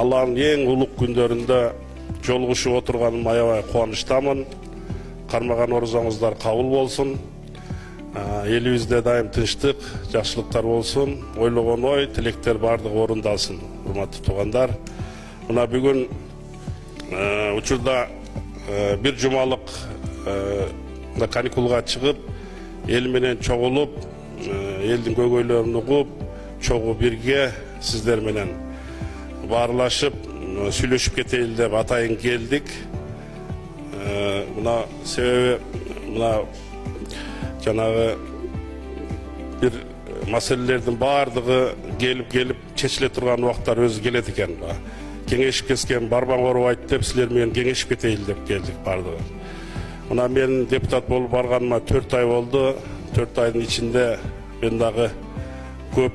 Аллах'ın ең улук күндөрүндө жолугушуп отурганыма аябай кубанычтамын. Кармаган орозоңуздар кабыл болсун. Элибизде дайым тынчтык, жакшылыктар болсун. Ойлогон ой, тилектер бардыгы орундалсын. Урматтуу туугандар, мына бүгүн учурда бир жумалык каникулга чыгып, эл менен чогулуп, элдин көйгөйлөрүн угуп, чогуу бирге сиздер менен баарлашып, сүйлөшүп кетели деп атайын келдик. Мына себеби мына жанагы бир маселелердин баардыгы келип чечиле турган убактар өзү келет экен. Кеңешип кеткен барбаң оорубайт деп силер менен кеңешип кетели деп келдик бардыгы. Мына мен депутат болуп барганыма 4 ай болду. 4 айдын ичинде мен дагы көп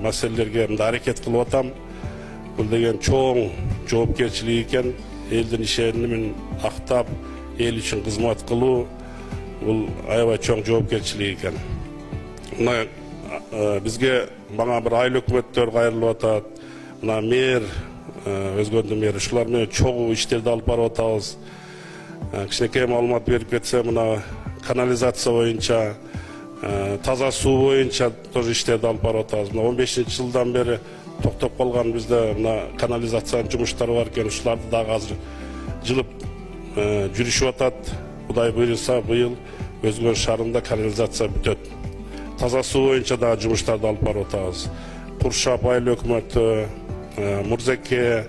маселелерге аракет кылып атам. Бул деген чоң жоопкерчилик экен. Элдин ишенимин актап, эл үчүн кызмат кылуу бул аябай чоң жоопкерчилик экен. Мына бизге мага бир айыл өкмөттөр кайрылып атат. Мына мэр, өзгөрдү мэр, ушулар менен чогуу иштерди алып барып атабыз. Кичинекей маалымат берип кетсе, мына канализация боюнча, таза суу боюнча тоже иштерди алып барып атабыз. Мына 15-жылдан бери токтоп калган бизде мына канализация жумуштары бар экен. Ушуларды дагы азыр жылып жүрүшүп атат. Кудай буйруса быйыл Өзгөн шаарында канализация бүтөт. Таза суу боюнча дагы жумуштарды алып барып атабыз. Куршап айыл өкмөтү, Мурзеке,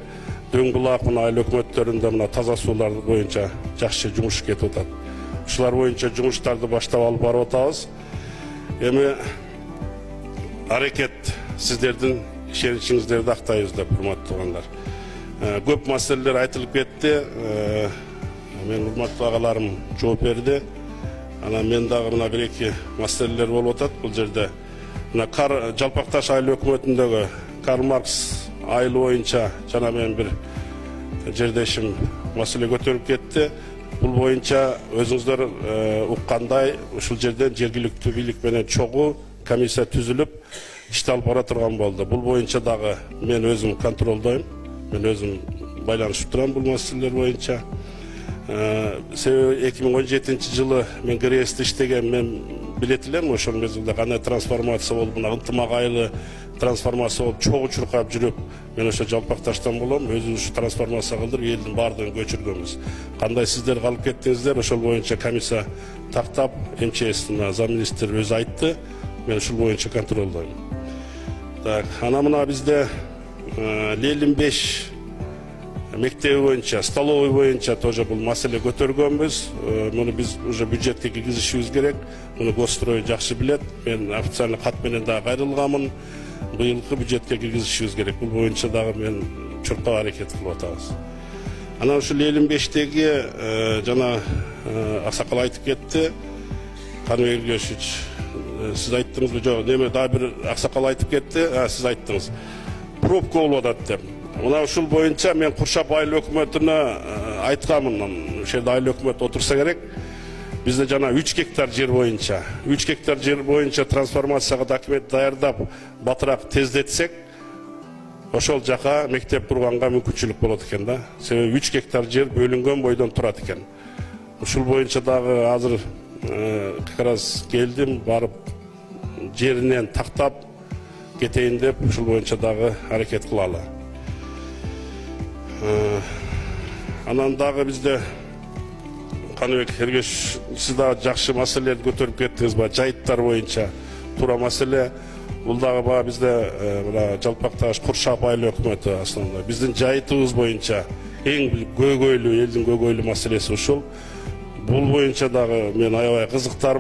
Дөңбулак мына айыл өкмөттөрүндө мына таза суулар боюнча жакшы жумуш кетип атат. Ушулар боюнча жумуштарды баштап алып барып атабыз. Эми аракет сиздердин ишеничиңиздерди актайбыз деп, урматтуу туугандар. Көп маселелер айтылып кетти. Мен урматтуу агаларым жооп берди. Ана мен дагы мына бир-эки маселелер болуп атат бул жерде. Мына Жалпакташ айыл өкмөтүндөгү Карл Маркс айылы боюнча жана мен бир жердешим маселе көтөрүп кетти. Бул боюнча өзүңүздөр уккандай ушул жерден жергиликтүү бийлик менен чогуу комиссия түзүлүп ишти алып бара турган болду. Бул боюнча дагы мен өзүм контролдойм. Мен өзүм байланышып турам бул маселелер боюнча. Себеби 2017 жылы мен ГРС'те иштеген, мен билет элем ошол мезгилде кандай трансформация болуп, мына ынтымак айылы трансформация болуп, чогуу чуркап жүрүп, мен ошо Жалпакташтан болом, өзүбүз трансформация кылдырып, элдин баардыгын көчүргөнбүз. Кандай сиздер калып кеттиңиздер, ошол боюнча комиссия тактап, МЧСтин замминистр өзү айтты, мен ушул боюнча контролдойм. Так, ана мына бизде Лелин 5 мектеби боюнча, столовый боюнча тоже бул маселе көтөргөнбүз. Муну биз уже бюджетке киргизишибиз керек. Муну Госстрой жакшы билет. Мен официальный кат менен дагы кайрылганмын. Быйылкы бюджетке киргизишибиз керек. Бул боюнча дагы мен чуркап аракет кылып атабыз. Анан ушу Лелин 5-теги жана аксакал айтып кетти. Каныбек Ергешевич, сиз айттыңызбы? Жок, неме дагы бир аксакал айтып кетти. Сиз айттыңыз. Пробка болуп атат деп. Мына ушул боюнча мен Куршап айыл өкмөтүнө айтканмын. Ошол жерде айыл өкмөт отурса керек. Бизде жана 3 гектар жер боюнча, 3 гектар жер боюнча трансформацияга документ даярдап, батыраак тездетсек, ошол жака мектеп курганга мүмкүнчүлүк болот экен да. Себеби 3 гектар жер бөлүнгөн бойдон турат экен. Ушул боюнча дагы азыр как раз келдим, барып жеринен тактап кетейин деп, ушул боюнча дагы аракет кылалы. Анан дагы бизде Каныбек Ергеш, сиз дагы жакшы маселелерди көтөрүп кеттиңиз ба, жайыттар боюнча туура маселе. Бул дагы баа бизде мына Жалпакташ Куршап айыл өкмөтү аслында. Биздин жайытыбыз боюнча эң көйгөйлүү, элдин көйгөйлүү маселеси ушул. Бул боюнча дагы мен аябай кызыктармын.